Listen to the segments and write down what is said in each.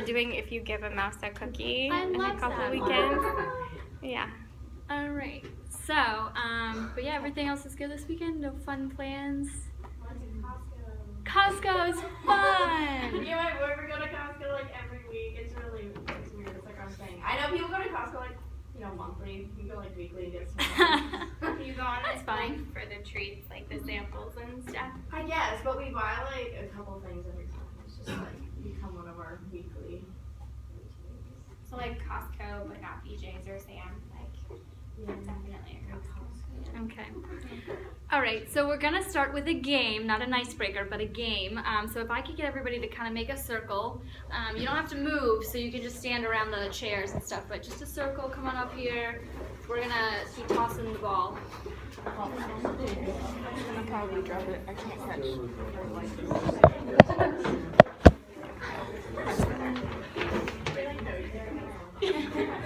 doing If You Give a Mouse a Cookie I in love a couple that weekends. one. Yeah. All right. So, but yeah, everything else is good this weekend. No fun plans. Costco is fun. You and my boyfriend go to Costco like every week. It's weird. It's like our thing. I know people go to Costco like, monthly. You go like weekly and get some. You go on That's it fine. for the treats, like the samples and stuff. I guess, but we buy like a couple things every time. It's just like become one of our weekly routines. So like Costco, but not BJ's or Sam's. Like, definitely a Costco. Okay. All right, so we're gonna start with a game, not an icebreaker, but a game. So if I could get everybody to kind of make a circle, you don't have to move, so you can just stand around the chairs and stuff, but just a circle, come on up here. We're gonna keep tossing the ball. I'm gonna probably drop it. I can't catch.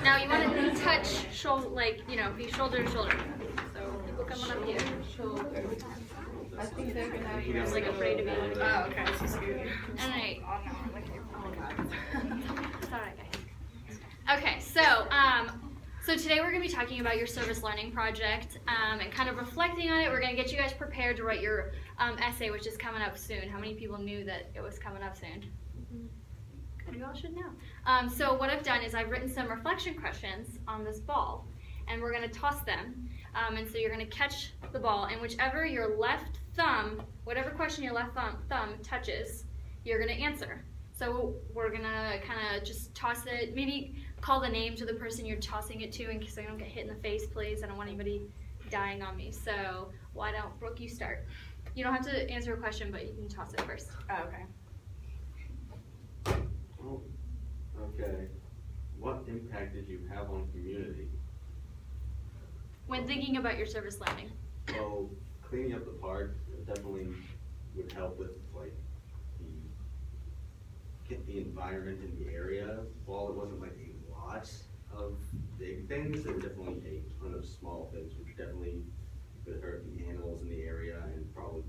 Now you want to touch, shoulder, be shoulder to shoulder. So people coming up here. I think they're gonna have Just like afraid to be. Oh, okay. All right. Oh no, I'm like, oh my god. It's all right, guys. Okay, so today we're going to be talking about your service learning project and kind of reflecting on it. We're going to get you guys prepared to write your essay, which is coming up soon. How many people knew that it was coming up soon? Good, you all should know. So what I've done is I've written some reflection questions on this ball, and we're going to toss them. And so you're going to catch the ball, and whichever your left thumb, whatever question your left thumb touches, you're going to answer. So we're going to kind of just toss it, maybe call the name to the person you're tossing it to in case I don't get hit in the face, please. I don't want anybody dying on me. So why don't, Brooke, you start. You don't have to answer a question, but you can toss it first. Oh, okay. Oh, okay. What impact did you have on community? When thinking about your service learning. Well, cleaning up the park definitely would help with like the environment in the area. While it wasn't like a lot of big things, there were definitely a ton of small things which definitely could hurt the animals in the area, and probably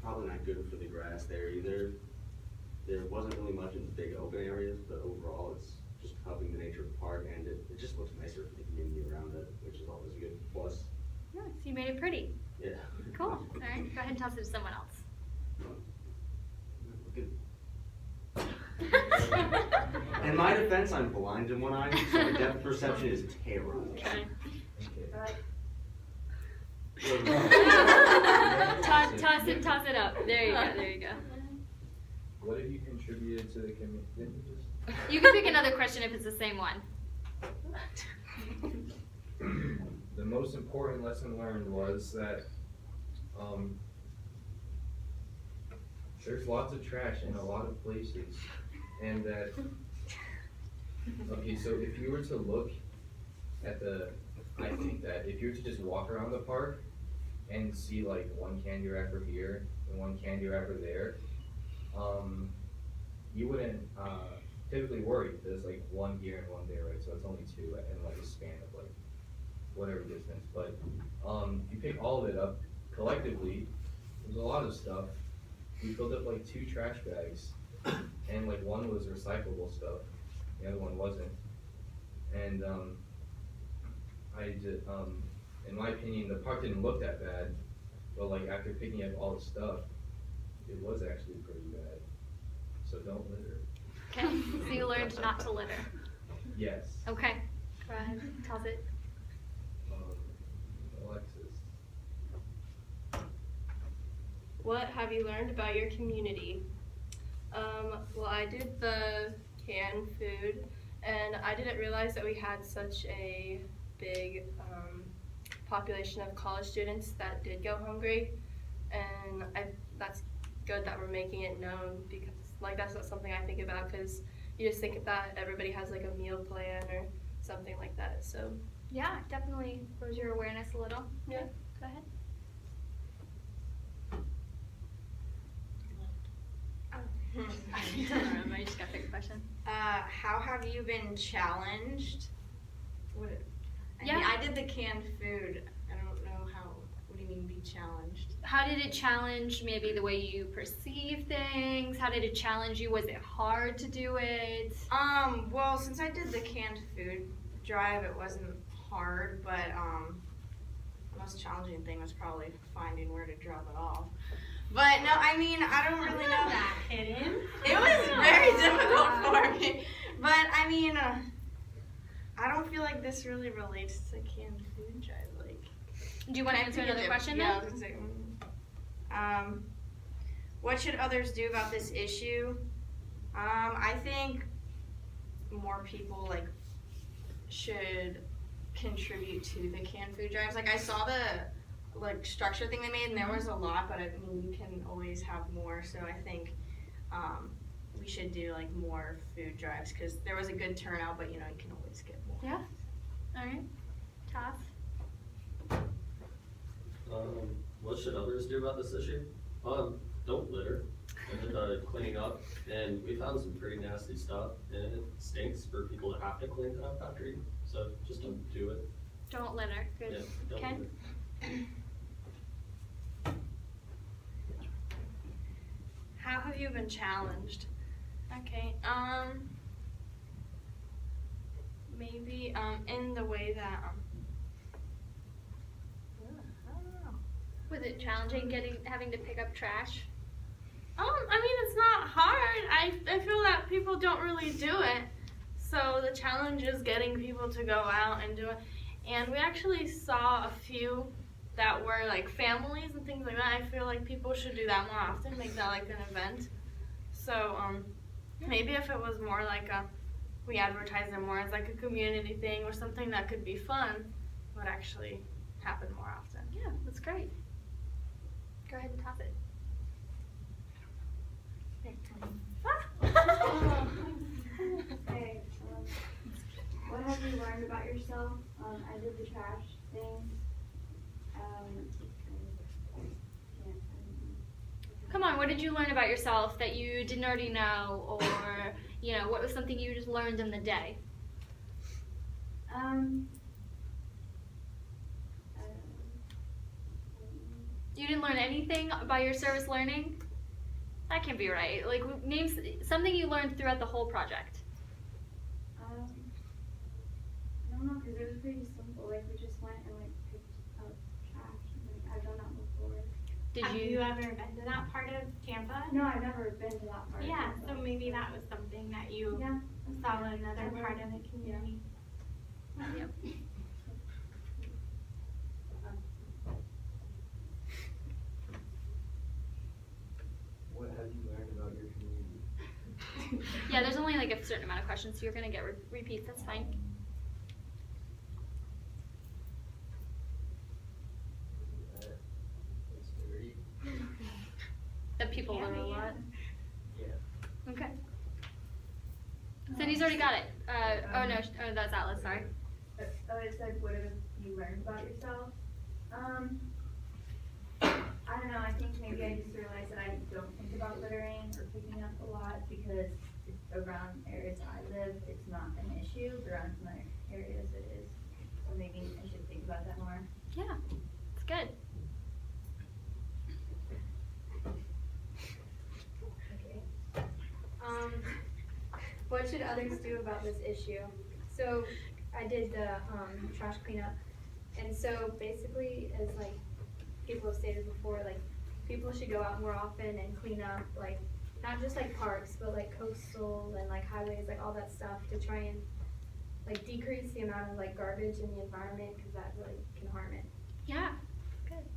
probably not good for the grass there either. There wasn't really much in the big open areas, but overall it's just helping the nature of the park, and it just looks nicer for the community around it, which is always a good plus. Nice, you made it pretty. Yeah. Cool. All right, go ahead and toss it to someone else. In my defense, I'm blind in one eye, so my depth perception is terrible. Okay. Toss it up. There you go. What have you contributed to the community? You can pick another question if it's the same one. The most important lesson learned was that there's lots of trash in a lot of places, and that, okay, so if you were to look at I think that if you were to just walk around the park and see like one candy wrapper here and one candy wrapper there, you wouldn't typically worry. There's like one here and one there, right? So it's only two in like a span of like whatever distance. But if you pick all of it up collectively, there's a lot of stuff. We filled up like 2 trash bags, and like one was recyclable stuff, the other one wasn't. And in my opinion, the park didn't look that bad, but like after picking up all the stuff, it was actually pretty bad. So don't litter. Okay, so you learned not to litter. Yes. Okay, go ahead, toss it. Alexis. What have you learned about your community? Well, I did the canned food, and I didn't realize that we had such a big population of college students that did go hungry, and that's good that we're making it known, because like that's not something I think about, because you just think that everybody has like a meal plan or something like that. So Yeah, definitely rose your awareness a little. yeah. Go ahead. I don't remember. I just got to pick a question. How have you been challenged? I mean, I did the canned food. I don't know how. What do you mean be challenged? How did it challenge maybe the way you perceive things? How did it challenge you? Was it hard to do it? Well, since I did the canned food drive, it wasn't hard, but the most challenging thing was probably finding where to drop it off. But no, I mean, I don't really know. That hidden. It was very difficult for me. But I mean, I don't feel like this really relates to canned food drive. Like, Do you want to answer another question yeah, then? I was gonna say, what should others do about this issue? I think more people like should contribute to the canned food drives. Like I saw the like structure thing they made, and there was a lot, but I mean you can always have more. So I think we should do like more food drives because there was a good turnout, but you know you can always get more. Yeah. All right. Toss. What should others do about this issue? Don't litter. And cleaning up, and we found some pretty nasty stuff, and it stinks for people to have to clean it up after you. So just don't do it. Don't litter. Good. Yeah, don't Okay. litter. How have you been challenged? Okay, maybe, in the way that, I don't know. Was it challenging having to pick up trash? I mean, it's not hard. I feel that people don't really do it. So the challenge is getting people to go out and do it. And we actually saw a few that were like families and things like that. I feel like people should do that more often, make that like an event. So maybe if it was more like we advertise it more as like a community thing or something that could be fun, would actually happen more often. Yeah, that's great. Go ahead and toss it. Okay, what have you learned about yourself? I did the trash thing. Come on, what did you learn about yourself that you didn't already know, or what was something you just learned in the day? You didn't learn anything about your service learning? That can't be right. Like, name something you learned throughout the whole project. I don't know, because it was pretty simple. Like, we just went and picked up trash. Like, I've done that before. Have you ever been to that part of Tampa? No, I've never been to that part. Yeah, of so Tampa. maybe that was something that you Yeah. saw in another part of the community. Yep. What have you learned about your community? Yeah, there's only like a certain amount of questions, so you're gonna get repeats. That's fine. It's dirty. That people Yeah, learn a yeah. lot. Yeah. Okay. Cindy's already got it. Oh no, that's Atlas. Sorry. It said, what have you learned about yourself? I don't know, I think maybe I just realized that I don't think about littering or picking up a lot because around areas I live, it's not an issue, but around some other areas it is. So maybe I should think about that more. Yeah, it's good. What should others do about this issue? So I did the trash cleanup, and so basically, as like people have stated before, like people should go out more often and clean up, like not just like parks, but like coastal and like highways, like all that stuff to try and like decrease the amount of like garbage in the environment because that really can harm it. Yeah, good.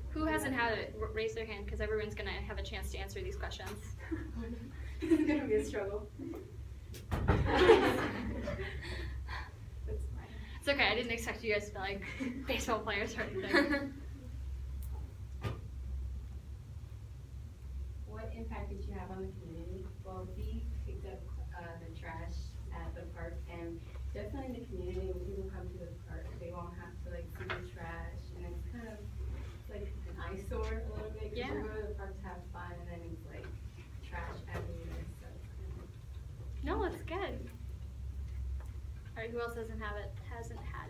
Who hasn't had it? Raise their hand because everyone's gonna have a chance to answer these questions. It's gonna be a struggle. It's okay. I didn't expect you guys to be like baseball players or anything. What impact did you have on the community? Well, we picked up the trash at the park, and definitely in the community, when people come to the park, they won't have to like see the trash, and it's kind of like an eyesore a little bit. 'Cause Yeah. you go to the park to have fun, and then it's like trash everywhere. So it's kind of No, it's good. All right, who else hasn't had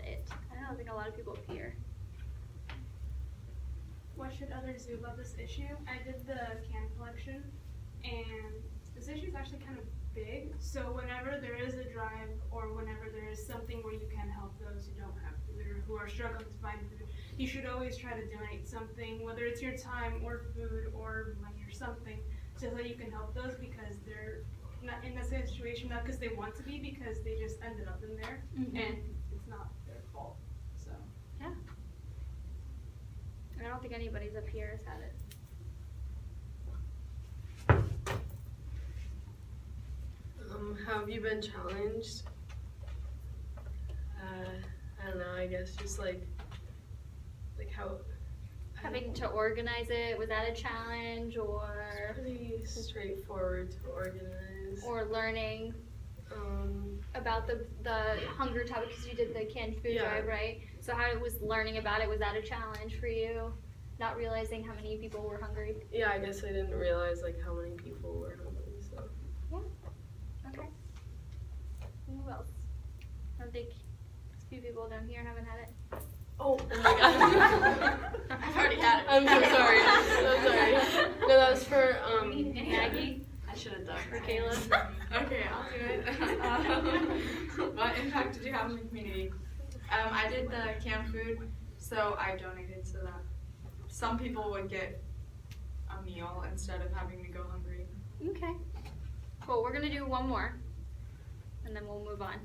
it? I don't think a lot of people up here. what should others do about this issue? I did the can collection, and this issue is actually kind of big. So whenever there is a drive or whenever there is something where you can help those who don't have food or who are struggling to find food, you should always try to donate something, whether it's your time or food or money or something, so that you can help those because they're not in the same situation, not because they want to be, because they just ended up in there, and it's not their fault. So yeah. And I don't think anybody's up here has had it. How have you been challenged? I don't know, I guess just like how... Having to organize it, was that a challenge, or? It's pretty straightforward to organize. Or learning about the hunger topic, because you did the canned food drive, right? So how was learning about it, was that a challenge for you? Not realizing how many people were hungry? Yeah, I guess I didn't realize like how many people were hungry, so. Yeah, okay. Who else? I don't think, a few people down here haven't had it. Oh my god. I've already had it. I'm so sorry. I'm so sorry. No, that was for Maggie. I should have done For Kayla. Okay, I'll do it. What impact did you have on the community? I did the canned food, so I donated so that some people would get a meal instead of having to go hungry. Okay. Cool, we're gonna do one more, and then we'll move on.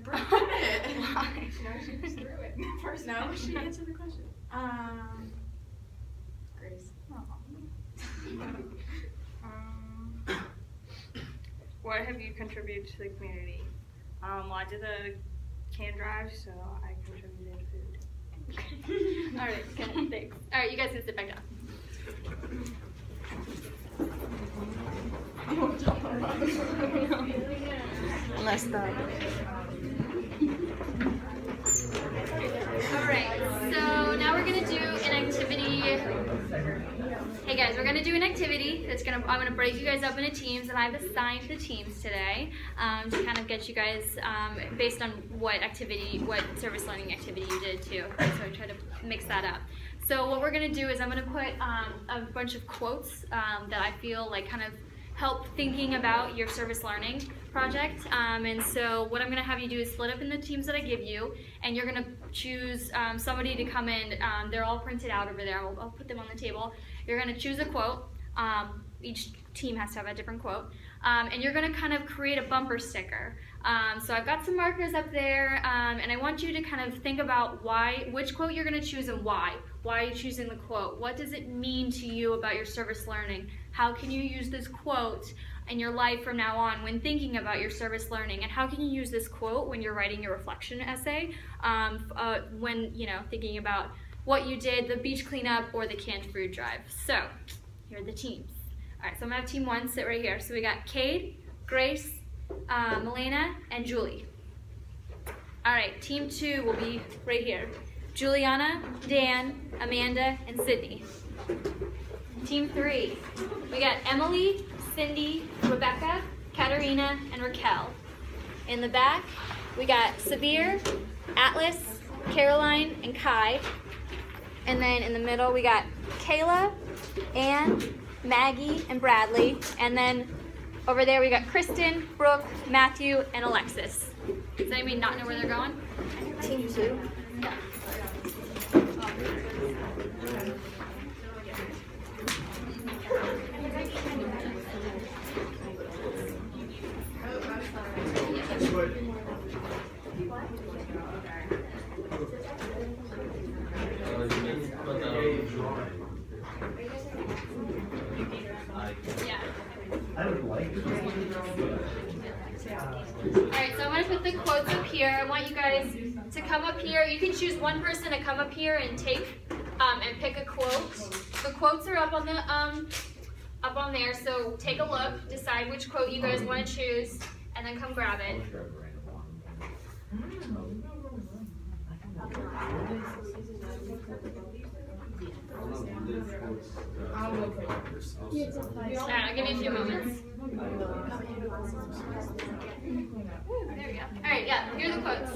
Brooke did it. No, she just threw it. First No, she answered the question. Grace. What have you contributed to the community? Well, I did the can drive, so I contributed food. All right, good, thanks. All right, you guys can sit back down. Unless the... Alright, so now we're gonna do an activity. Hey guys, we're gonna do an activity that's I'm gonna break you guys up into teams, and I've assigned the teams today to kind of get you guys based on what service learning activity you did too. So I try to mix that up. So what we're gonna do is I'm gonna put a bunch of quotes that I feel like kind of help thinking about your service learning project. And so what I'm going to have you do is split up in the teams that I give you, and you're going to choose somebody to come in. They're all printed out over there. I'll put them on the table. You're going to choose a quote. Each team has to have a different quote. And you're going to kind of create a bumper sticker. So I've got some markers up there, and I want you to kind of think about which quote you're going to choose and why. Why are you choosing the quote? What does it mean to you about your service learning? How can you use this quote in your life from now on when thinking about your service learning? And how can you use this quote when you're writing your reflection essay, when thinking about what you did, the beach cleanup or the canned food drive? So here are the teams. All right, so I'm gonna have team 1 sit right here. So we got Cade, Grace, Milena, and Julie. All right, team 2 will be right here. Juliana, Dan, Amanda, and Sydney. Team 3, we got Emily, Cindy, Rebecca, Katerina, and Raquel. In the back, we got Sabir, Atlas, Caroline, and Kai. And then in the middle, we got Kayla, Ann, Maggie, and Bradley. And then over there, we got Kristen, Brooke, Matthew, and Alexis. Does anybody not know where they're going? Team 2. Yeah. Alright, so I'm going to put the quotes up here. I want you guys to come up here. You can choose one person to come up here and and pick a quote. The quotes are up on there, so take a look, decide which quote you guys want to choose, and then come grab it. Alright, I'll give you a few moments. There we go. All right, yeah, here are the quotes.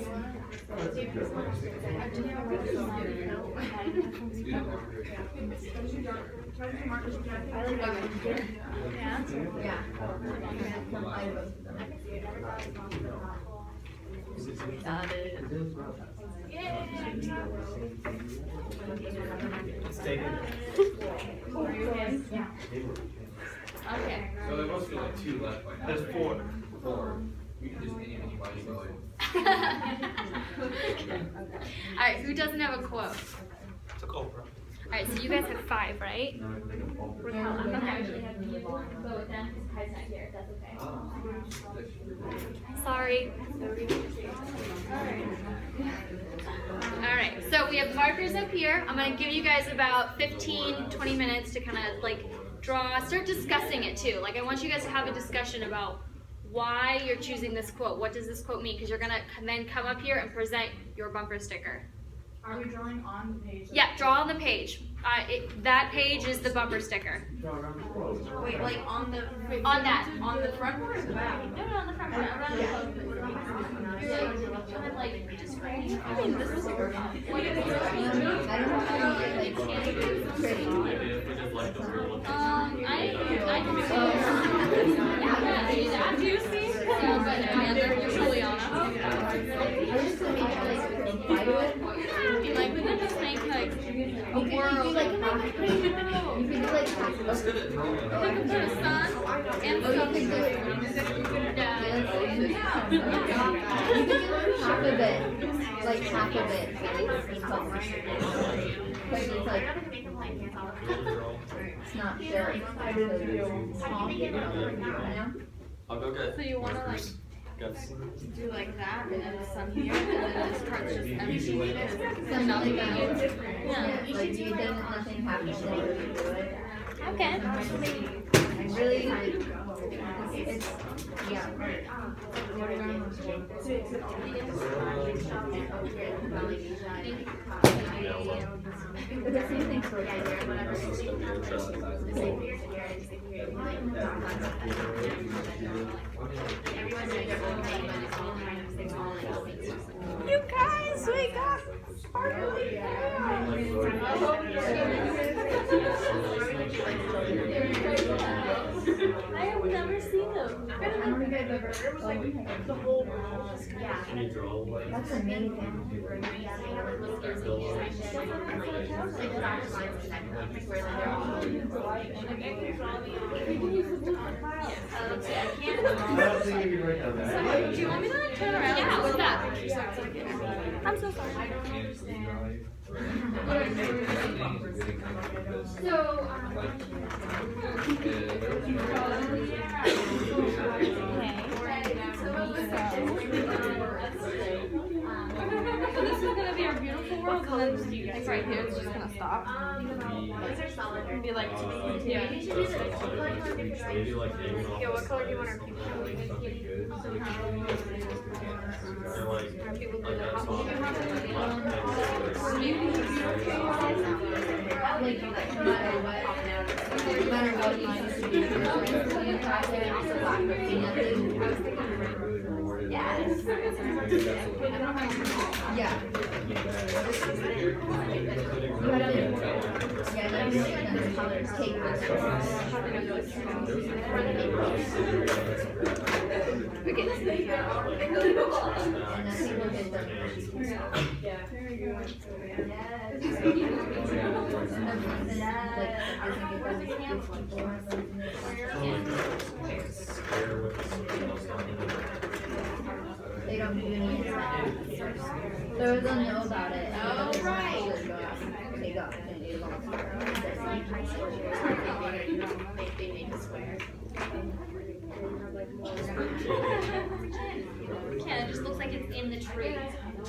Got it. Okay. So there must be like 2 left by now. There's 4. 4. You can just name anybody you like. All right, who doesn't have a quote? Took over. All right, so you guys have 5, right? We're counting. I actually have you go with them because Kai's not here, if that's okay. Sorry. All right, so we have markers up here. I'm gonna give you guys about 15, 20 minutes to kind of like start discussing it too. Like I want you guys to have a discussion about why you're choosing this quote. What does this quote mean? Because you're gonna then come up here and present your bumper sticker. Are we drawing on the page? Yeah, draw on the page. That page is the bumper sticker. Wait, like on the On the front part or the back? No, on the front part. Around the clothes. You're like just right. I mean, this is Do you see? But Amanda, you're Juliana. Like we could just make like a world. Like you could do like the sun and something. Half of it, like half of it. It's not sure. I'll go get. So you want to like Do like that, and then the sun here, and then this part's just empty. Something like that. Yeah, like you did nothing happens. Okay. Really, it's yeah. But the same thing for You guys, we got sparkly I have never seen them. I don't think I've ever. It was like the whole world just kind of. Can you draw like? That's amazing. Do you want me to turn around? Yeah, what's that? I'm so sorry. So this is going to be our beautiful world, and then like right here, it's just going to stop. And be like, yeah. Yeah, what color do you want our people? They don't do any they'll know about it. Oh, right. They got it. They make a square. Yeah, it just looks like it's in the tree.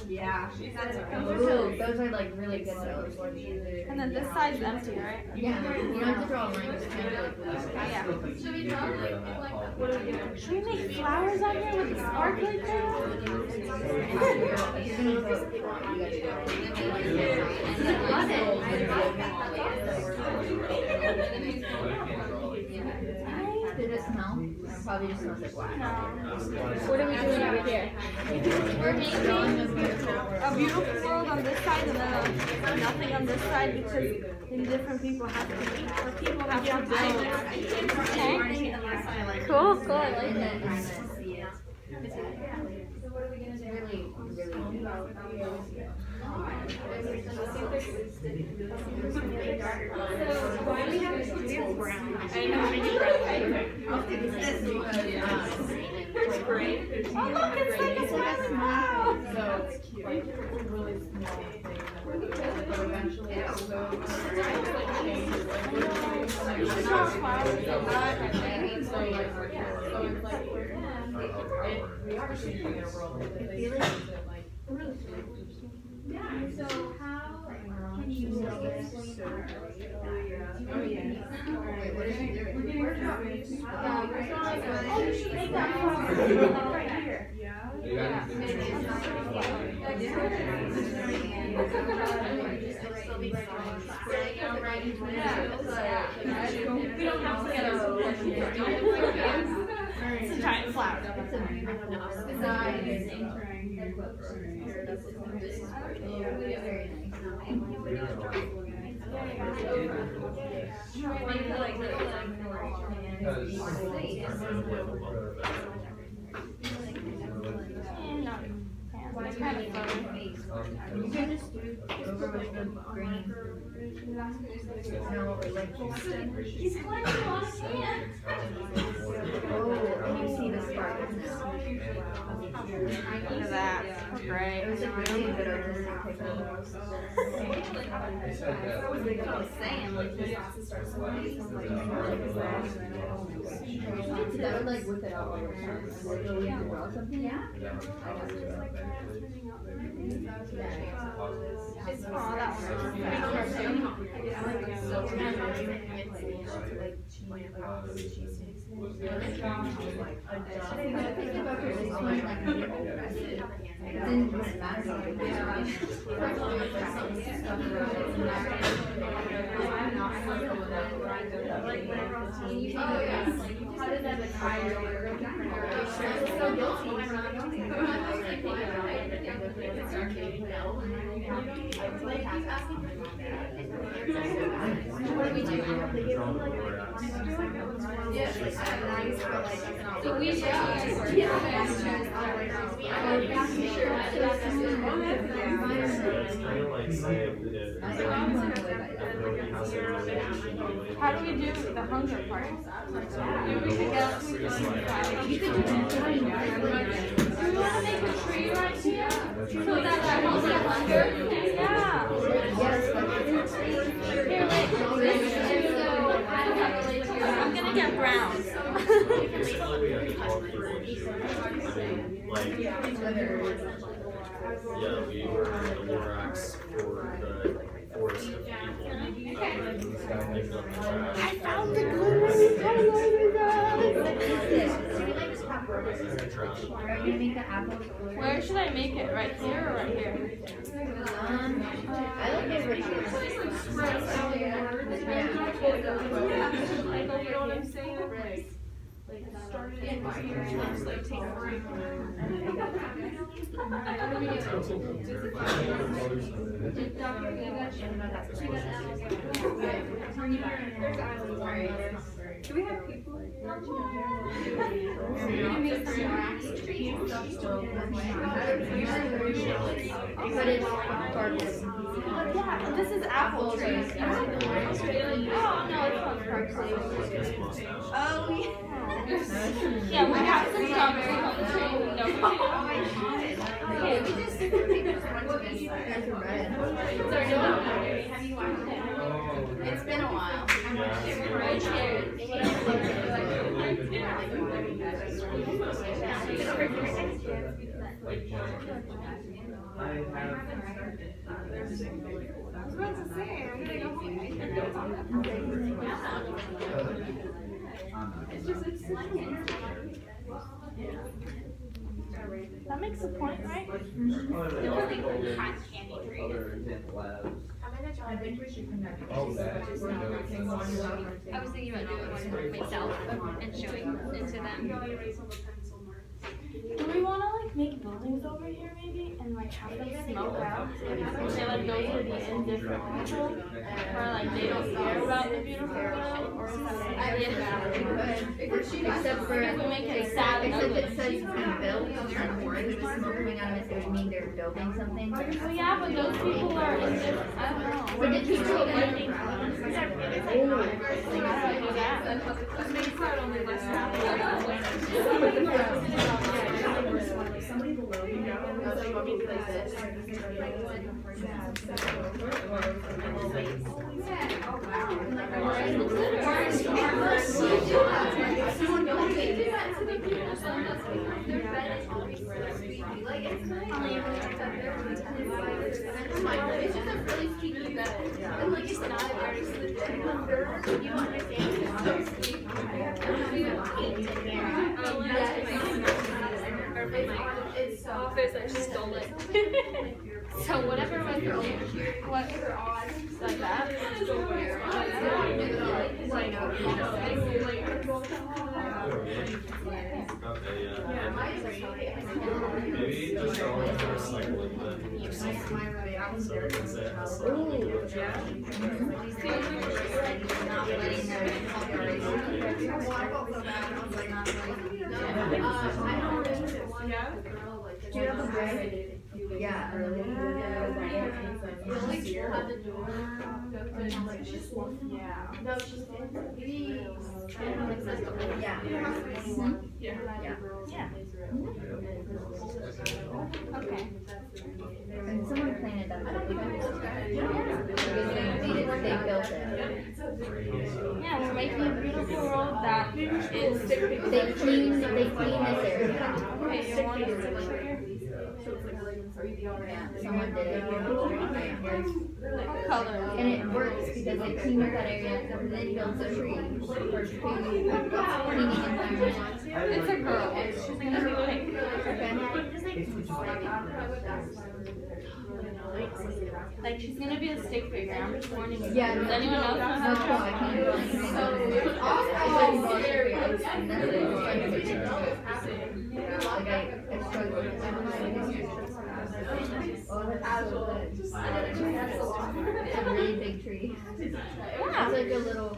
Yeah. Ooh, those are like really good those. And then this side's empty, right? Yeah. You don't have to draw lines. Yeah. Should we draw should we make flowers on here with the sparkly smell? It probably just smells like wax. What are we doing over here? We're making A beautiful world on this side and then nothing on this side because then different people have to build. Okay. Cool, cool. I like And that. then see it. So what are we gonna do? Really, Why do we have brown? It's great. Oh, look, it's like a smiling mouth. So it's cute. It's a really small thing that we're doing, but eventually it will go. It's not smiling. So it's like we are changing their world. But they use it like So how can you use this? oh yeah. Alright, what is she doing? Right here. It's a giant flower. It's a beautiful It's kind of fun. You can just do over with the green. No, like He's collecting a lot of cans. oh, and you see the sparkles now. Look at that. Great. It was a really good artistic picture. I was saying, like, he has to start sweating. That would like whip it out all the time. And like, oh, you can draw something? Yeah. It's small, that one. So we should How do we do the hunger part? You could do Do we want to make a tree right here? So that holds the hunger? Yeah. Here, like this. I'm gonna get brown. Basically, we have to talk people into like, yeah, we were the Lorax for the forest of people. I found the glue. Where should I make it? Right here or right here? I like it right here. Like, you know what I'm saying? Like, started in here and just like take a break. Do we have people? But it's sparkles. Yeah, this is apple trees. Oh no, it's not sparkly. Oh, Yeah, we have some strawberry on the tree. No. okay, we just There's red. have you watched it? It's been a while. Right here. I was about to say, I'm gonna go home. It's just, it's slimy. That makes a point, right? Other example labs. I think we should connect. Oh, that. I was thinking about doing one myself and showing white erase all the pencil marks. Do we want to like make buildings over here maybe and like have them smoke out? And say like those would be in different people, or like they don't care about the beautiful world, or is that Except for if we make it sad and except ugly? it says built, and with the smoke coming out of it, it would mean they're building something. Well, yeah, but those people are in different. I don't know. But the people are working. Somebody below me now, like this. So whatever was what Like that? Okay, yeah. Maybe just go on first, like, with the. So it's a Do you have a bread? Yeah. Yeah. No, she's Yeah. okay. And someone planted that. They built it. Yeah, we're making a beautiful world that is. They clean this area. Okay, you want us to live here? Yeah, someone did it. What color? And it works because they cleaned up that area, so they built a tree for cleaning environment. It's a girl. She's gonna be like. Like she's gonna be a stick figure. I'm just warning you. Yeah, Does anyone else know no, how to I can't do anything. I struggle with that. Oh, that's so good. It's a really big tree. It's like a little.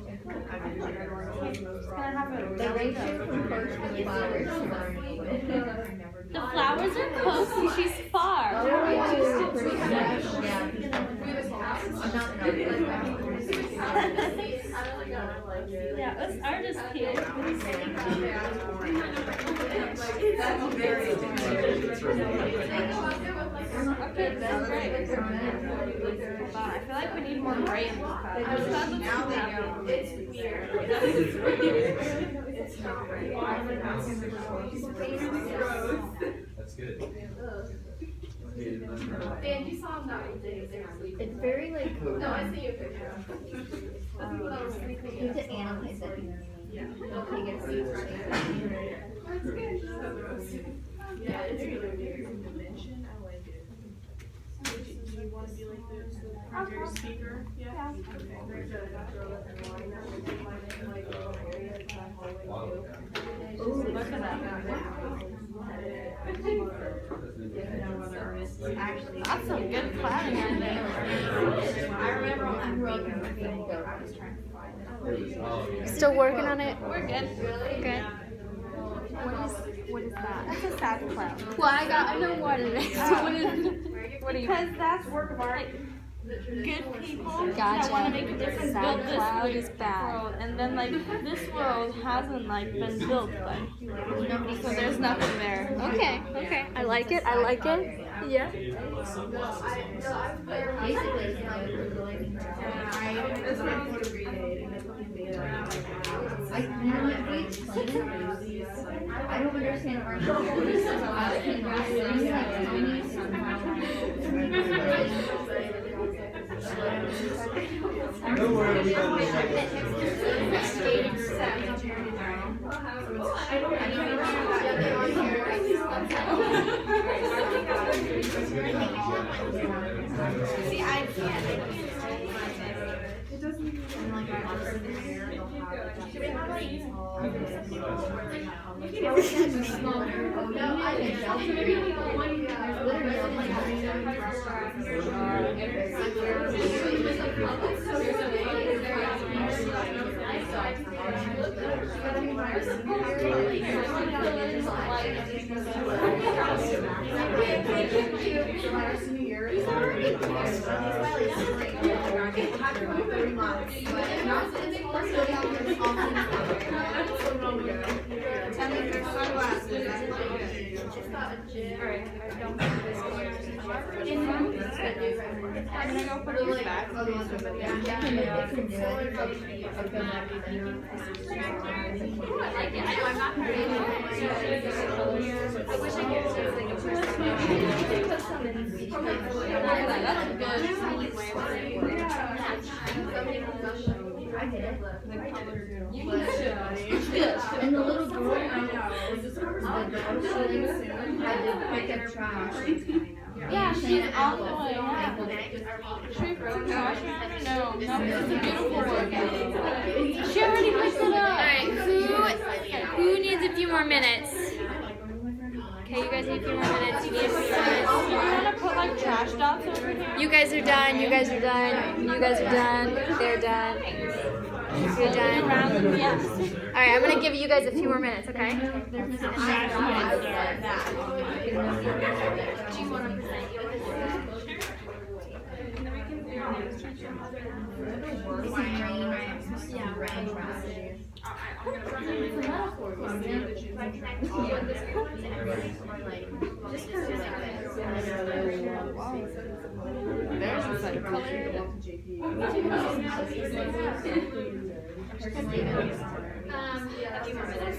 The ratio from first to the flowers. The flowers are close and she's far. Oh, pretty much. Yeah. I'm not. Yeah, us are just cute. Okay, that's great. Wow, I feel like we need more gray in this class. This class looks too happy. It's weird. It's not right. That's good. Dan, you saw him that It's very like. No, I see your picture. You have to analyze it. Yeah. Okay, get it. Yeah, it's really weird. Dimension, I like it. Do you want to be like the primary speaker? Yeah. Ooh, look at that. That's some good planning right there. I remember on that week, I was trying to find it. Still working on it? We're good. Okay. What is that? That's a sad clown. Well, I know what it is. What is what are you? Because that's work of art. Good people that Gotcha. want to make a difference Sad build this cloud is bad. world, and then like this world hasn't like been built, but so there's nothing there. Okay, okay. I like it. I like it. Yeah. I don't understand art. Don't worry, we got See, I can't. And like our office in here, they'll have like Do we have like And the little girl I know was just had to pick up trash. Yeah, she's on the way. Should we throw trash around her? No, it's a beautiful workout. She already picked it up. Alright, who needs a few more minutes? Okay, you guys need a few more minutes. You need a few more minutes. You want to put like trash dots over here? You guys are done. You guys are done. You guys are done. They're done. You're done. Yes. Alright, I'm gonna give you guys a few more minutes, okay? Do you want to present There's a set of color. A few more minutes.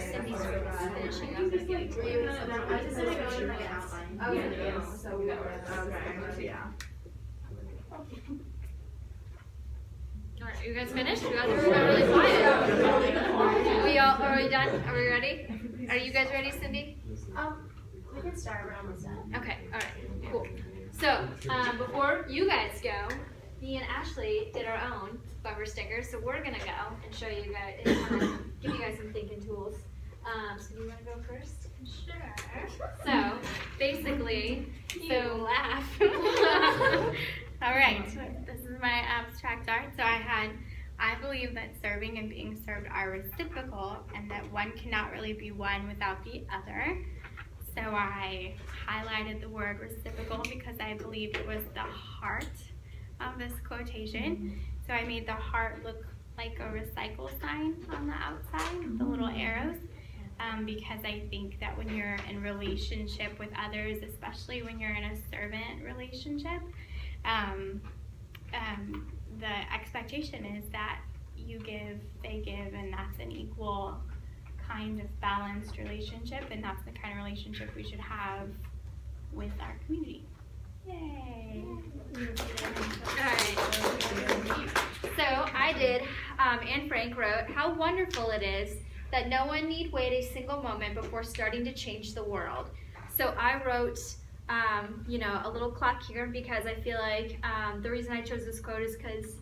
Cindy's finishing up. Alright, you guys finished? You guys are really quiet. Are we done? Are we ready? Are you guys ready, Cindy? we can start, we're almost done. Okay, alright, cool. So, before you guys go, me and Ashley did our own bumper stickers, so we're gonna go and show you guys, give you guys some thinking tools. So do you wanna go first? Sure. So, basically, So laugh. All right, this is my abstract art. So I believe that serving and being served are reciprocal and that one cannot really be one without the other. So I highlighted the word reciprocal because I believed it was the heart of this quotation. So I made the heart look like a recycle sign on the outside with the little arrows. Because I think that when you're in relationship with others, especially when you're in a servant relationship, the expectation is that you give, they give, and that's an equal kind of balanced relationship, and that's the kind of relationship we should have with our community. Yay! Alright. So I did, and Frank wrote, how wonderful it is that no one need wait a single moment before starting to change the world. So I wrote, a little clock here because I feel like the reason I chose this quote is because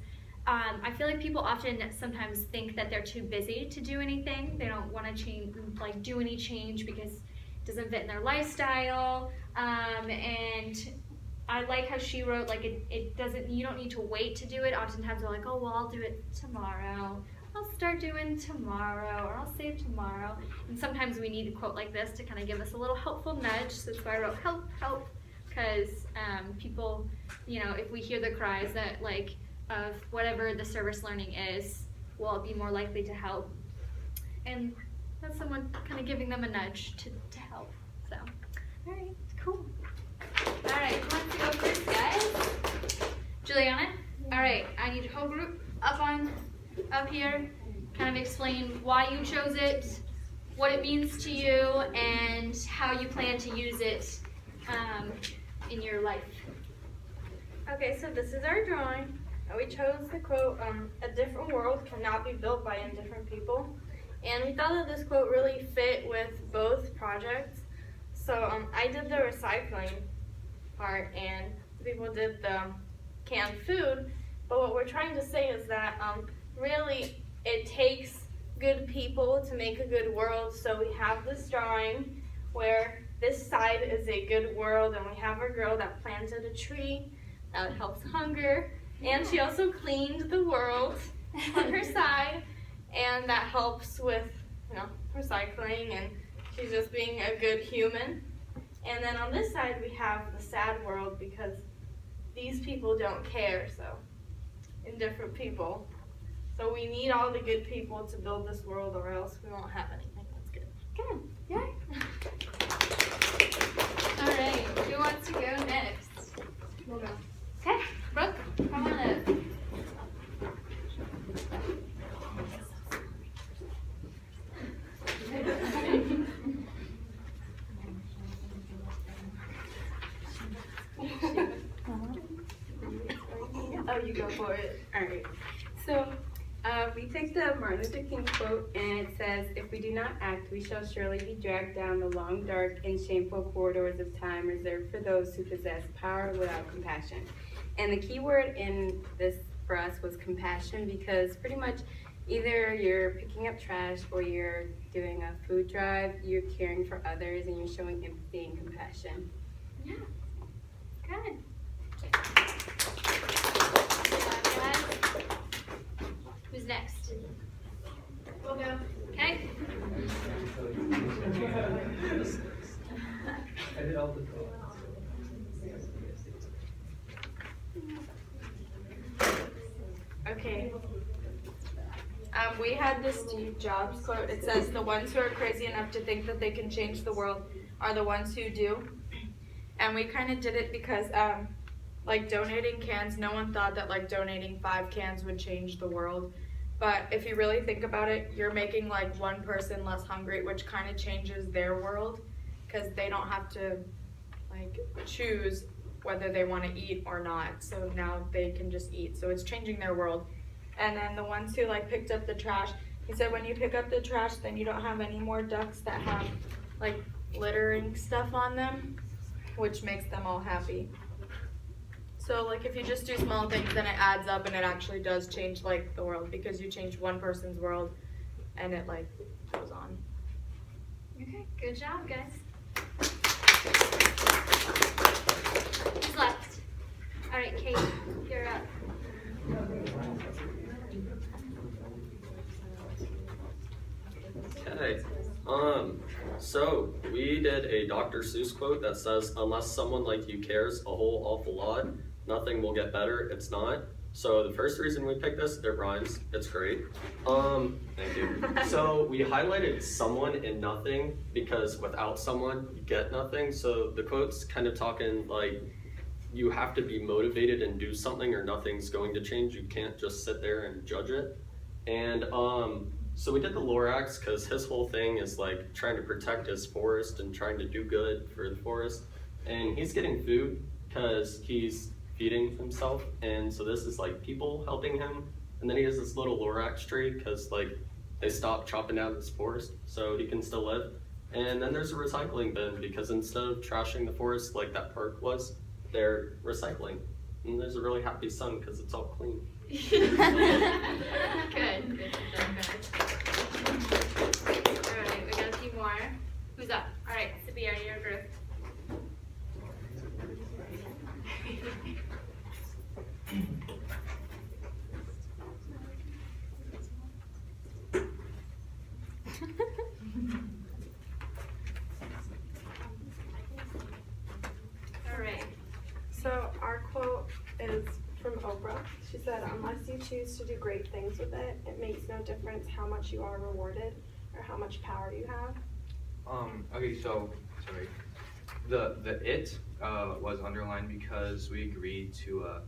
I feel like people often sometimes think that they're too busy to do anything. They don't want to change, do any change because it doesn't fit in their lifestyle. And I like how she wrote, it doesn't, you don't need to wait to do it. Oftentimes we're like, oh, well, I'll do it tomorrow. I'll start doing tomorrow, or I'll save tomorrow. And sometimes we need a quote like this to kind of give us a little helpful nudge. So that's why I wrote help, because people, if we hear the cries that of whatever the service learning is, we'll be more likely to help. And that's someone kind of giving them a nudge to help. So, all right, cool. All right, who wants to go first, guys? Juliana? All right, I need a whole group up here, kind of explain why you chose it, what it means to you, and how you plan to use it in your life. Okay, so this is our drawing. We chose the quote, a different world cannot be built by indifferent people. And we thought that this quote really fit with both projects. So I did the recycling part and the people did the canned food. But what we're trying to say is that really it takes good people to make a good world. So we have this drawing where this side is a good world, and we have a girl that planted a tree that helps hunger, and she also cleaned the world on her side, and that helps with, recycling, and she's just being a good human. And then on this side we have the sad world because these people don't care, so indifferent people. So we need all the good people to build this world, or else we won't have anything that's good. Good. Yay. All right. Who wants to go next? We'll go. Okay. Brooke, come on up. Oh, you go for it. Alright. So, we take the Martin Luther King quote, and it says, "If we do not act, we shall surely be dragged down the long, dark, and shameful corridors of time reserved for those who possess power without compassion." And the key word in this for us was compassion, because pretty much either you're picking up trash or you're doing a food drive, you're caring for others, and you're showing empathy and compassion. Yeah. Good. Who's next? We'll go. Okay. I did all the thoughts. Okay. We had this Steve Jobs quote. It says, "The ones who are crazy enough to think that they can change the world are the ones who do." And we kind of did it because, like donating cans, no one thought that like donating 5 cans would change the world. But if you really think about it, you're making like one person less hungry, which kind of changes their world, because they don't have to like choose whether they want to eat or not. So now they can just eat. So it's changing their world. And then the ones who like picked up the trash, he said when you pick up the trash, then you don't have any more ducks that have like littering stuff on them, which makes them all happy. So like if you just do small things, then it adds up and it actually does change like the world, because you change one person's world and it like goes on. Okay. Good job, guys. Who's left? All right, Kate, you're up. Okay, so we did a Dr. Seuss quote that says, "Unless someone like you cares a whole awful lot, nothing will get better." It's not. So the first reason we picked this, it rhymes. It's great. Thank you. So we highlighted someone and nothing because without someone, you get nothing. So the quote's kind of talking like you have to be motivated and do something or nothing's going to change. You can't just sit there and judge it. And so we did the Lorax because his whole thing is like trying to protect his forest and trying to do good for the forest. And he's getting food because he's feeding himself. And so this is like people helping him. And then he has this little Lorax tree because like they stopped chopping down his forest so he can still live. And then there's a recycling bin because instead of trashing the forest like that park was, they're recycling. And there's a really happy sun because it's all clean. Good. Good. All right, we got a few more. Who's up? All right, Sabir, your group. All right. So our quote is from Oprah. She said, "Unless you choose to do great things with it, it makes no difference how much you are rewarded or how much power you have." Okay, so, sorry. The it was underlined because we agreed to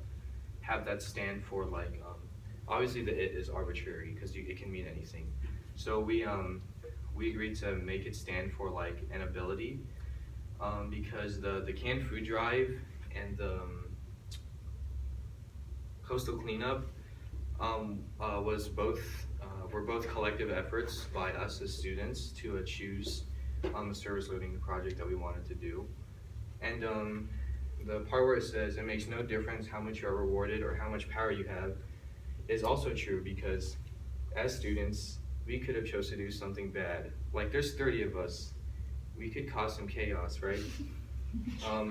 have that stand for like, obviously the it is arbitrary because it can mean anything. So we agreed to make it stand for like an ability, because the canned food drive and the coastal cleanup were both collective efforts by us as students to choose the service living project that we wanted to do. And the part where it says it makes no difference how much you are rewarded or how much power you have is also true, because as students, we could have chose to do something bad. Like, there's 30 of us. We could cause some chaos, right?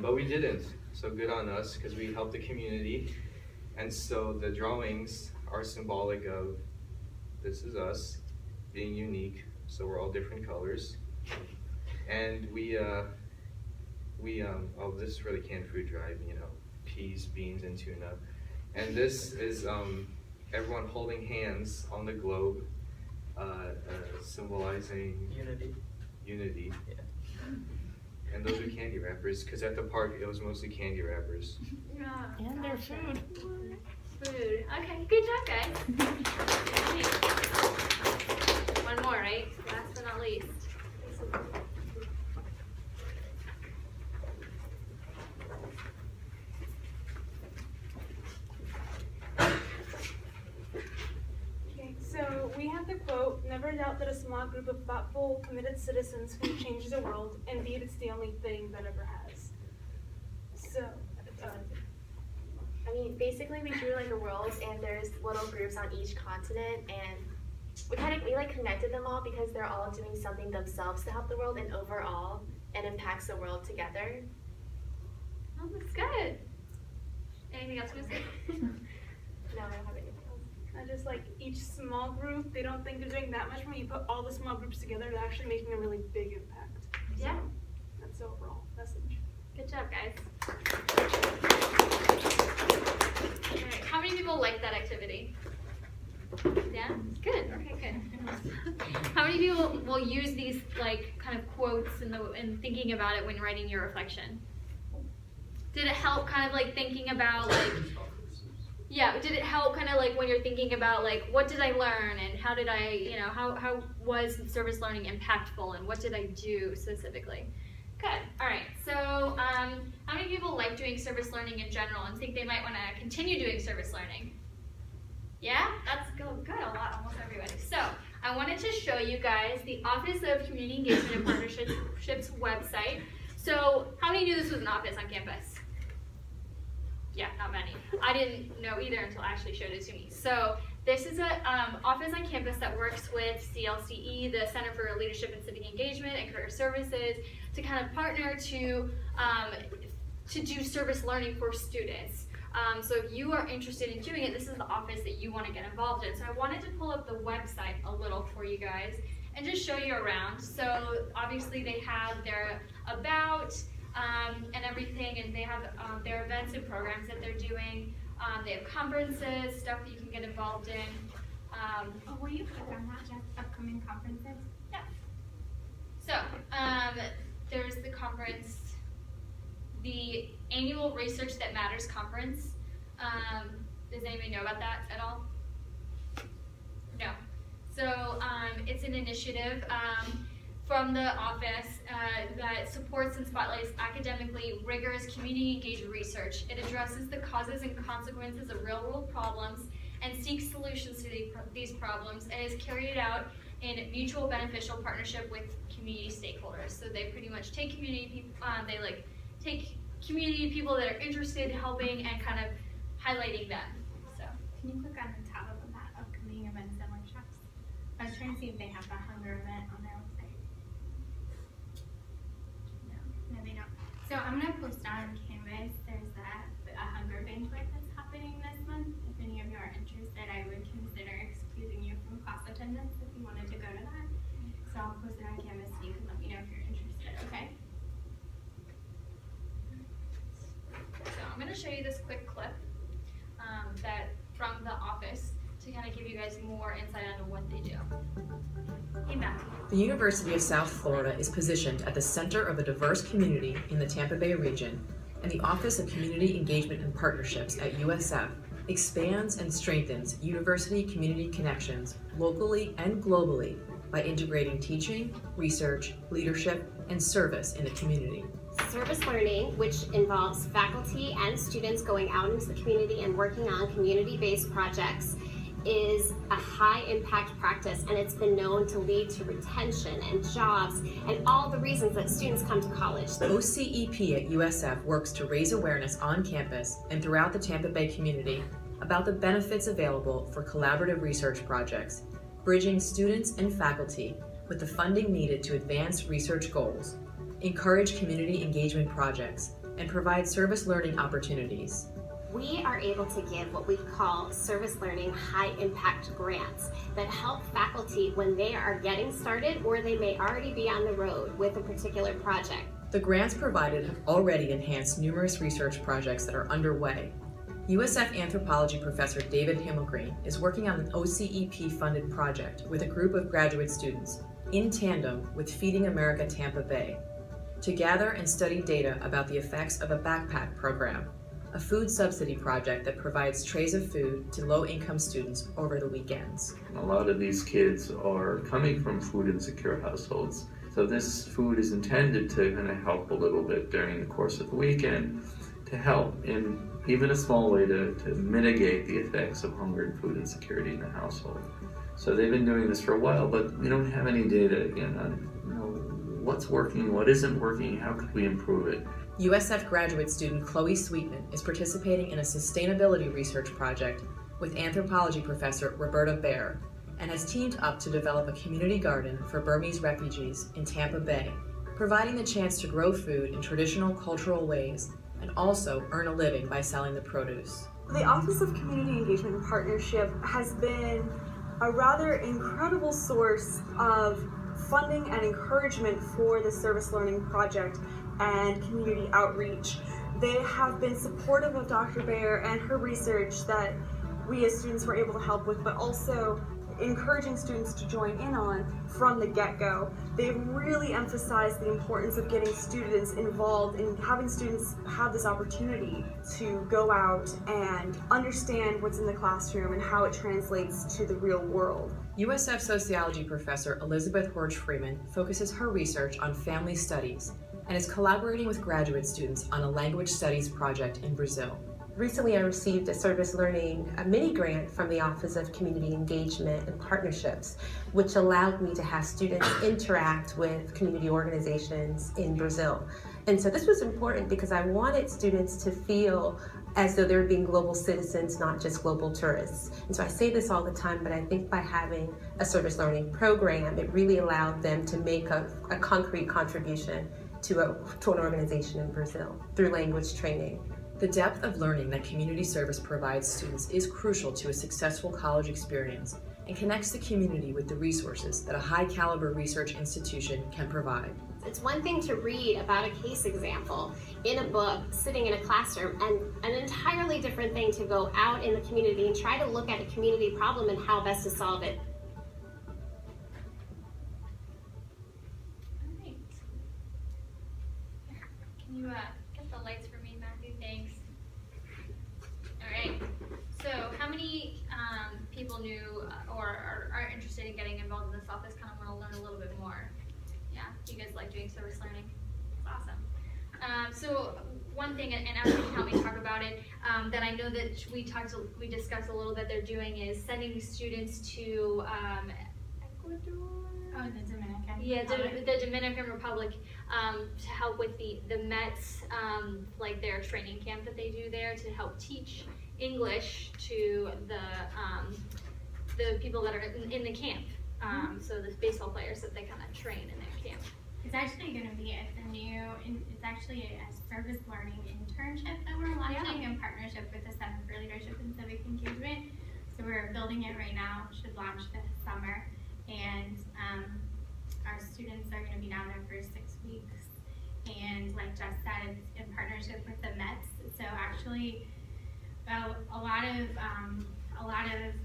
But we didn't. So good on us, because we helped the community. And so the drawings are symbolic of this is us being unique. So we're all different colors. And oh, this is really canned food drive, you know, peas, beans, and tuna. And this is everyone holding hands on the globe, symbolizing unity. Yeah. And those are candy wrappers, because at the park it was mostly candy wrappers. Yeah. And their food. Food. Okay, good job, guys. One more, right? Last but not least. Okay, so we have the quote, "Never doubt that a small group of thoughtful, committed citizens can change the world. Indeed, it's the only thing that ever has." So, I mean, basically we drew like a world, and there's little groups on each continent, and we like connected them all because they're all doing something themselves to help the world, and overall it impacts the world together. Oh, that's good. Anything else you want to say? No, I don't have anything else. I just like each small group, they don't think they're doing that much. When you put all the small groups together, they're actually making a really big impact. Yeah. So, that's the overall message. Good job, guys. All right. How many people like that activity? Yeah? Good. Okay, good. How many people will use these like kind of quotes in thinking about it when writing your reflection? Did it help kind of like thinking about like, yeah, did it help kind of like when you're thinking about like, what did I learn and how did I, you know, how was service learning impactful and what did I do specifically? Good. All right. So how many people like doing service learning in general and think they might want to continue doing service learning? Yeah? That's good. A lot. Almost everybody. So I wanted to show you guys the Office of Community Engagement and Partnerships website. So how many knew this was an office on campus? Yeah, not many. I didn't know either until Ashley showed it to me. So this is an office on campus that works with CLCE, the Center for Leadership and Civic Engagement and Career Services, to kind of partner to do service learning for students. So if you are interested in doing it, this is the office that you want to get involved in. So I wanted to pull up the website a little for you guys and just show you around. So obviously they have their about and everything, and they have their events and programs that they're doing. They have conferences, stuff that you can get involved in. Will you click on that, Jeff? Upcoming conferences? Yeah. So there's the conference, the Annual Research That Matters conference. Does anybody know about that at all? No. So it's an initiative from the office that supports and spotlights academically rigorous community engaged research. It addresses the causes and consequences of real world problems and seeks solutions to these problems, and is carried out in mutual beneficial partnership with community stakeholders. So they pretty much take community people, take community people that are interested in helping and kind of highlighting them. So Can you click on the top of that, upcoming events and workshops? I was trying to see if they have the hunger event on their website. No, they don't. So I'm gonna post on Canvas. There's a hunger banquet that's happening this month. If any of you are interested, I would consider excusing you from class attendance if you wanted to go to that. So I'll post it on Canvas so you can let me know if you're interested, okay? So I'm going to show you this quick clip that from the office to kind of give you guys more insight into what they do. Hey, Matt. The University of South Florida is positioned at the center of a diverse community in the Tampa Bay region, and the Office of Community Engagement and Partnerships at USF expands and strengthens university community connections locally and globally by integrating teaching, research, leadership, and service in the community. Service learning, which involves faculty and students going out into the community and working on community-based projects, is a high impact practice, and it's been known to lead to retention and jobs and all the reasons that students come to college. OCEP at USF works to raise awareness on campus and throughout the Tampa Bay community about the benefits available for collaborative research projects, bridging students and faculty with the funding needed to advance research goals, encourage community engagement projects, and provide service learning opportunities. We are able to give what we call service learning high impact grants that help faculty when they are getting started or they may already be on the road with a particular project. The grants provided have already enhanced numerous research projects that are underway. USF anthropology professor David Himmelgreen is working on an OCEP-funded project with a group of graduate students in tandem with Feeding America Tampa Bay to gather and study data about the effects of a backpack program, a food subsidy project that provides trays of food to low-income students over the weekends. A lot of these kids are coming from food insecure households, so this food is intended to kind of help a little bit during the course of the weekend to help in even a small way to mitigate the effects of hunger and food insecurity in the household. So they've been doing this for a while, but we don't have any data again on what's working, what isn't working, how could we improve it. USF graduate student Chloe Sweetman is participating in a sustainability research project with anthropology professor Roberta Baer and has teamed up to develop a community garden for Burmese refugees in Tampa Bay, providing the chance to grow food in traditional cultural ways and also earn a living by selling the produce. The Office of Community Engagement and Partnership has been a rather incredible source of funding and encouragement for the service learning project and community outreach. They have been supportive of Dr. Baer and her research that we as students were able to help with, but also encouraging students to join in on from the get-go. They've really emphasized the importance of getting students involved in having students have this opportunity to go out and understand what's in the classroom and how it translates to the real world. USF sociology professor Elizabeth Horge Freeman focuses her research on family studies and is collaborating with graduate students on a language studies project in Brazil. Recently, I received a service learning mini grant from the Office of Community Engagement and Partnerships, which allowed me to have students interact with community organizations in Brazil. And so this was important because I wanted students to feel as though they're being global citizens, not just global tourists. And so I say this all the time, but I think by having a service learning program, it really allowed them to make a concrete contribution to an organization in Brazil through language training. The depth of learning that community service provides students is crucial to a successful college experience and connects the community with the resources that a high-caliber research institution can provide. It's one thing to read about a case example in a book, sitting in a classroom, and an entirely different thing to go out in the community and try to look at a community problem and how best to solve it. Can you get the lights for me, Matthew? Thanks. All right. So how many people knew or are interested in getting involved in this office, kind of want to learn a little bit more? Yeah? You guys like doing service learning? That's awesome. So one thing, and Ashley can help me talk about it, that I know that we discussed a little bit they're doing is sending students to Ecuador? Oh, the Dominican. Yeah, the Dominican Republic, to help with the Mets, like their training camp that they do there to help teach English to the people that are in the camp. So the baseball players that they kind of train in their camp. It's actually going to be it's actually a service learning internship that we're launching in partnership with the Center for Leadership and Civic Engagement. So we're building it right now, should launch this summer. And our students are going to be down there for 6 weeks. And like Jess said, it's in partnership with the Mets. So actually, a lot of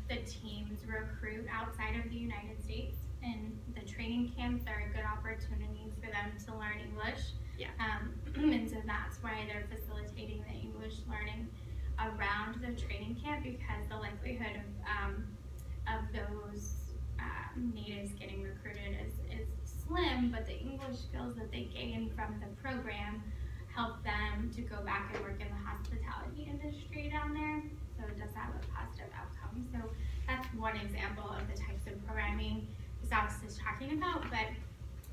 the teams recruit outside of the United States, and the training camps are good opportunities for them to learn English. Yeah. And so that's why they're facilitating the English learning around the training camp, because the likelihood of those natives getting recruited is slim, but the English skills that they gain from the program help them to go back and work in the hospitality industry down there. So it does have a positive outcome. So that's one example of the types of programming Alex is talking about, but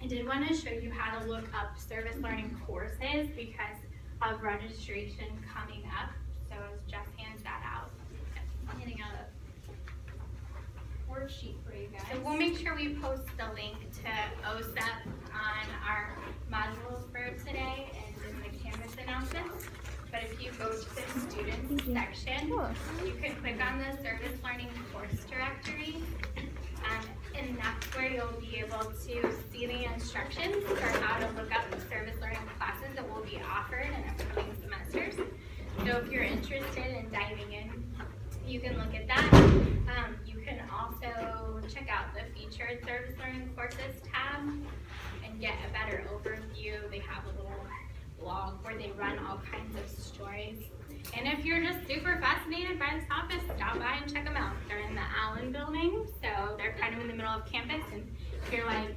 I did want to show you how to look up service learning courses because of registration coming up. So as Jeff hands that out, I'm handing out a worksheet for you guys. So we'll make sure we post the link to OSEP on our module for today and in the Canvas announcements. But if you go to the students section, you can click on the service learning course directory. And that's where you'll be able to see the instructions for how to look up the service learning classes that will be offered in upcoming semesters. So if you're interested in diving in, you can look at that. You can also check out the featured service learning courses tab and get a better overview. They have a little blog where they run all kinds of stories. And if you're just super fascinated by this office, stop by and check them out. They're in the Allen building, so they're kind of in the middle of campus. And if you're like,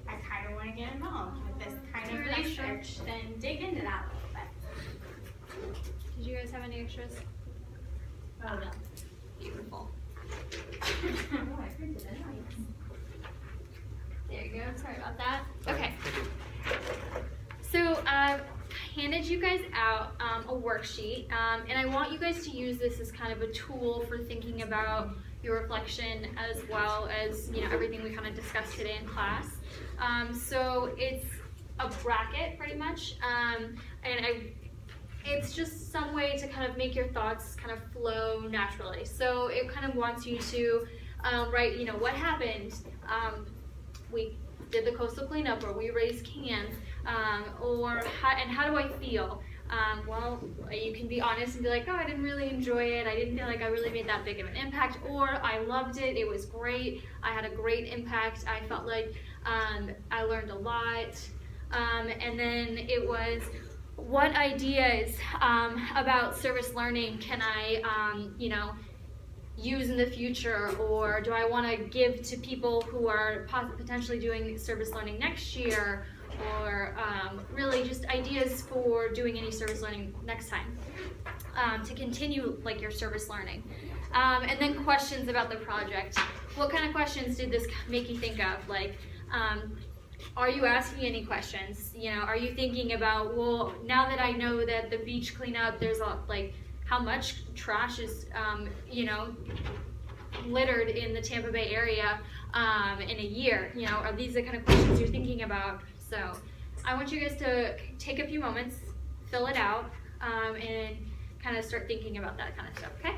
I kind of want to get involved with this kind of research, then dig into that a little bit. Did you guys have any extras? Oh, no. Beautiful. Oh, I printed it. Nice. There you go. Sorry about that. Okay. So I handed you guys out a worksheet, and I want you guys to use this as kind of a tool for thinking about your reflection as well as everything we kind of discussed today in class. So it's a bracket pretty much, and it's just some way to kind of make your thoughts kind of flow naturally. So it kind of wants you to write, what happened. We did the coastal cleanup, or we raised cans, or how do I feel? Well, you can be honest and be like, oh, I didn't really enjoy it. I didn't feel like I really made that big of an impact, or I loved it. It was great. I had a great impact. I felt like I learned a lot. And then it was, what ideas about service learning can I, use in the future, or do I want to give to people who are potentially doing service learning next year, or really just ideas for doing any service learning next time to continue your service learning. And then questions about the project. What kind of questions did this make you think of? Are you asking any questions? Are you thinking about, well, now that I know that the beach cleanup, there's how much trash is, littered in the Tampa Bay area in a year? Are these the kind of questions you're thinking about? So I want you guys to take a few moments, fill it out, and kind of start thinking about that kind of stuff, okay?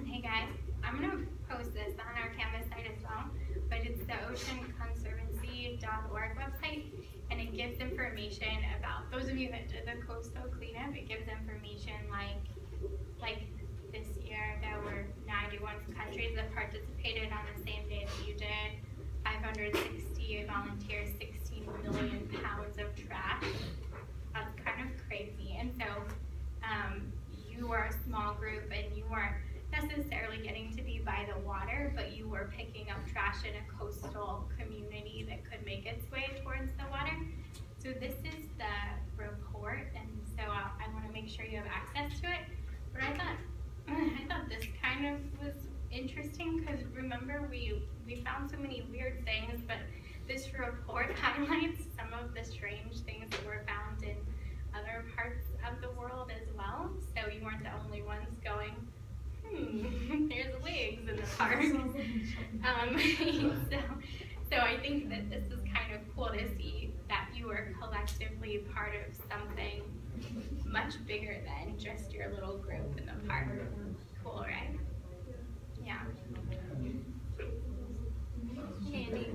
Hey guys, I'm going to post this on our Canvas site as well, but it's the oceanconservancy.org website, and it gives information about, those of you that did the coastal cleanup, it gives information like this year there were 91 countries that participated on the same day that you did, 5 560 volunteers, 16 million pounds of trash. That's kind of crazy. And so you were a small group and you weren't necessarily getting to be by the water, but you were picking up trash in a coastal community that could make its way towards the water. So this is the report, and so I want to make sure you have access to it. But I thought this kind of was interesting because remember we found so many weird things, but this report highlights some of the strange things that were found in other parts of the world as well. So you weren't the only ones going, there's wigs in the park. So I think that this is kind of cool to see that you were collectively part of something much bigger than just your little group in the park. Cool, right? Yeah. Candy.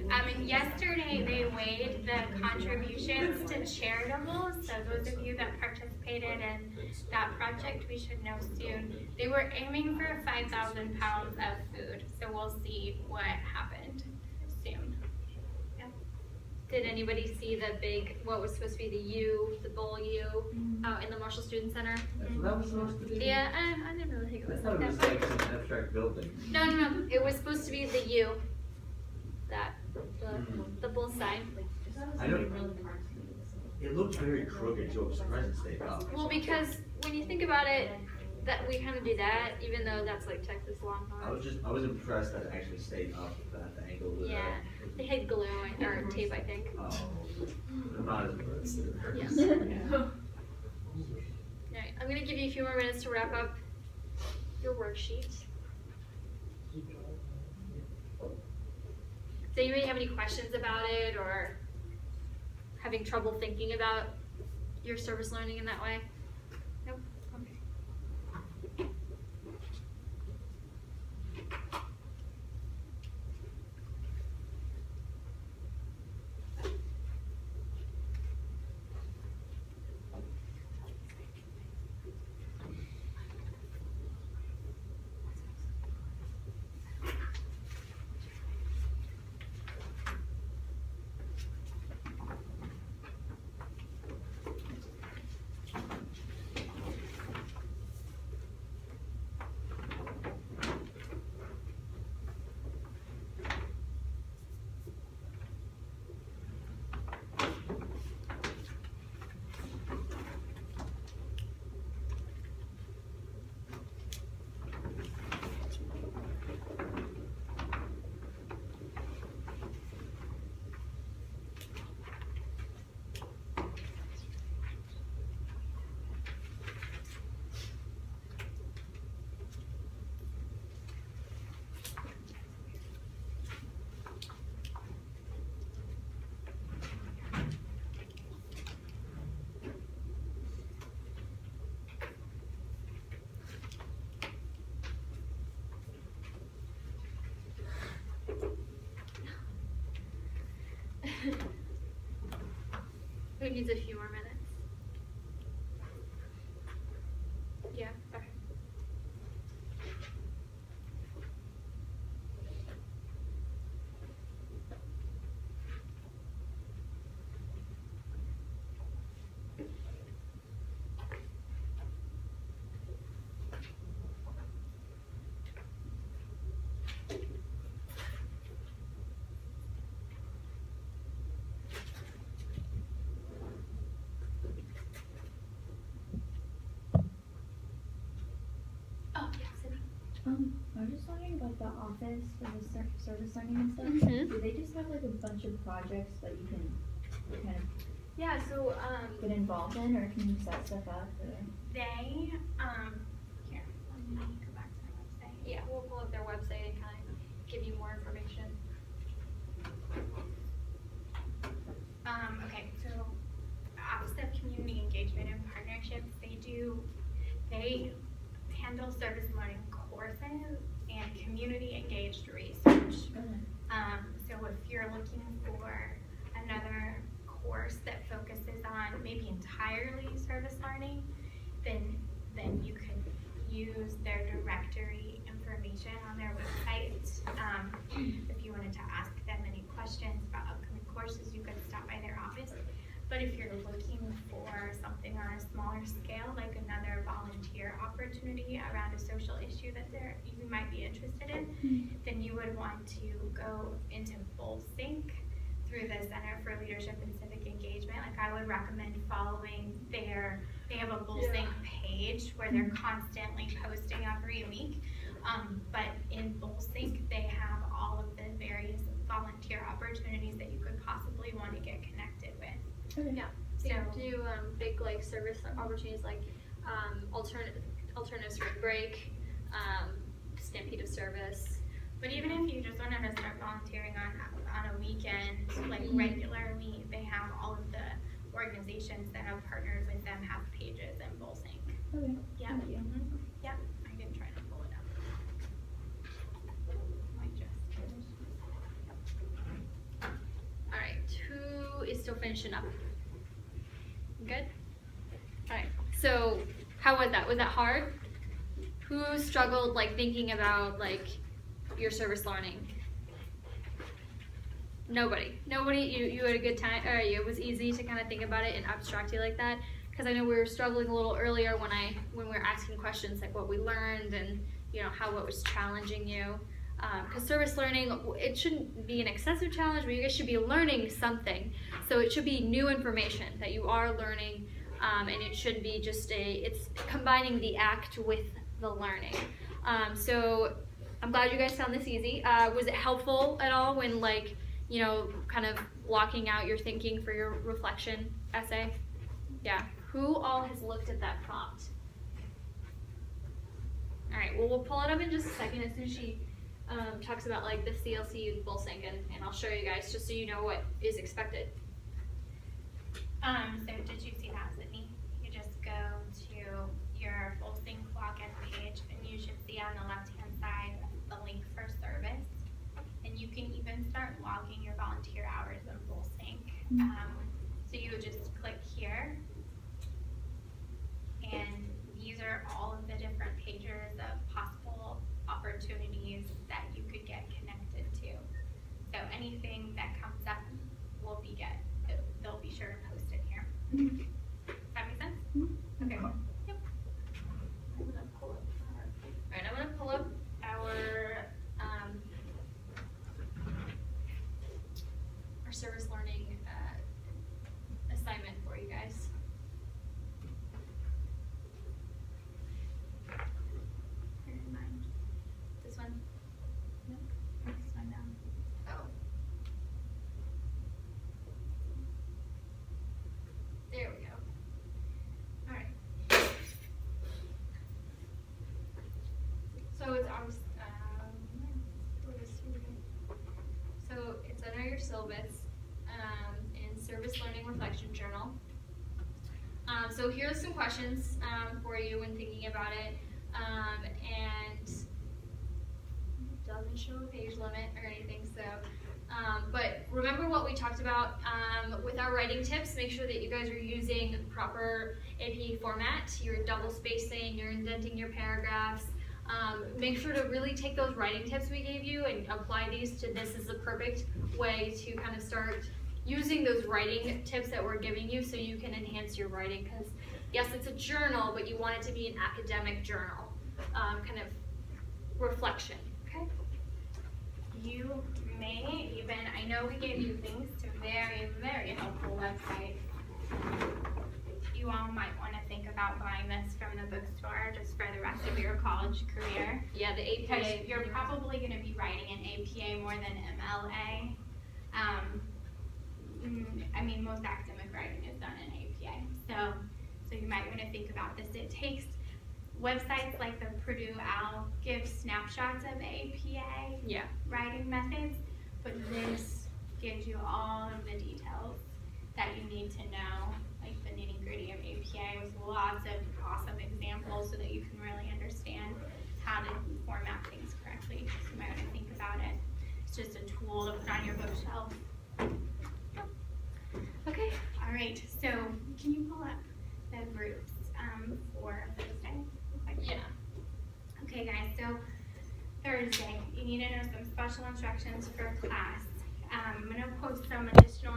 And yesterday they weighed the contributions to charitables. So those of you that participated in that project, we should know soon. They were aiming for 5,000 pounds of food. So we'll see what happened soon. Yep. Did anybody see the big, what was supposed to be the U, the bull U, out in the Marshall Student Center? That's what that was supposed to be? Yeah, I didn't really think it was I thought like it was that. like some abstract building. No. It was supposed to be the U. That, the bull sign. I know. It looked very crooked too. I'm surprised it stayed up. Well, because when you think about it, that we kind of do that, even though that's like Texas Longhorn. I was impressed that it actually stayed up at the angle of Yeah, they had glue or tape, I think. Oh, I'm not as impressed. Yes. Alright, I'm gonna give you a few more minutes to wrap up your worksheet. Does anybody have any questions about it or having trouble thinking about your service learning in that way? Nope. Okay. Who needs a few more minutes? Yeah, okay. I was just wondering about the office for the service learning and stuff. Do they just have like a bunch of projects that you can kind of get involved in, or can you set stuff up? Or? They, here, let me go back to their website. Yeah, we'll pull up their website and kind of give you more information. Okay, so Office of Community Engagement and Partnerships, they handle service learning courses and community engaged research. So if you're looking for another course that focuses on maybe entirely service learning, then you could use their directory information on their website if you wanted to ask But if you're looking for something on a smaller scale, like another volunteer opportunity around a social issue that you might be interested in, then you would want to go into BullSync through the Center for Leadership and Civic Engagement. Like I would recommend following they have a BullSync page where they're constantly posting every week. But in BullSync, they have all of the various volunteer opportunities that you could possibly want to get connected with. Yeah. So do big like service opportunities like alternative spring break, Stampede of Service. But even if you just wanted to start volunteering on a weekend, like regularly, they have all of the organizations that have partnered with them have pages in BullSync. Okay. Yeah. Thank you. Yeah. I can try to pull it up. I just finished. All right. Who is still finishing up? Good. All right. So how was that? Was that hard? Who struggled like thinking about like your service learning? Nobody. You had a good time, or it was easy to kind of think about it and abstractly like that. Because I know we were struggling a little earlier when we were asking questions like what we learned and what was challenging you. Because service learning, it shouldn't be an excessive challenge, but you guys should be learning something. So it should be new information that you are learning, and it shouldn't be just it's combining the act with the learning. So I'm glad you guys found this easy. Was it helpful at all when kind of blocking out your thinking for your reflection essay? Yeah. Who all has looked at that prompt? All right, well, we'll pull it up in just a second as soon as she talks about like the CLC BullSync, and I'll show you guys just so you know what is expected. So did you see that, Sydney? You just go to your BullSync login page and you should see on the left-hand side the link for service. And you can even start logging your volunteer hours in BullSync. So you would just click here. And these are all of the different pages of possible opportunities that you could get connected to. So anything that comes up they'll be sure to post it here. Does that make sense? Okay, cool. Yep. I'm gonna pull up our service learning assignment for you guys. This one? Nope. This one down. Oh. There we go. All right. So it's so it's under your syllabus in Service Learning Reflection Journal. So here are some questions for you when thinking about it, and it doesn't show a page limit or anything. So, but remember what we talked about with our writing tips. Make sure that you guys are using proper AP format. You're double spacing. You're indenting your paragraphs. Make sure to really take those writing tips we gave you and apply these to this is the perfect way to kind of start using those writing tips that we're giving you so you can enhance your writing. Because yes, it's a journal, but you want it to be an academic journal, kind of reflection, okay? You may even, I know we gave you links to very, very helpful websites. You all might want to think about buying this from the bookstore just for the rest of your college career. Yeah, the APA. Because you're probably going to be writing an APA more than MLA. I mean, most academic writing is done in APA. So you might want to think about this. It takes websites like the Purdue OWL give snapshots of APA writing methods, but this gives you all of the details that you need to know, like the nitty-gritty of APA with lots of awesome examples so that you can really understand how to format things correctly. So you might want to think about it. It's just a tool to put on your bookshelf. Okay, all right, so can you pull up the groups for Thursday? Yeah. Okay guys, so Thursday, you need to know some special instructions for class. I'm going to post some additional instructions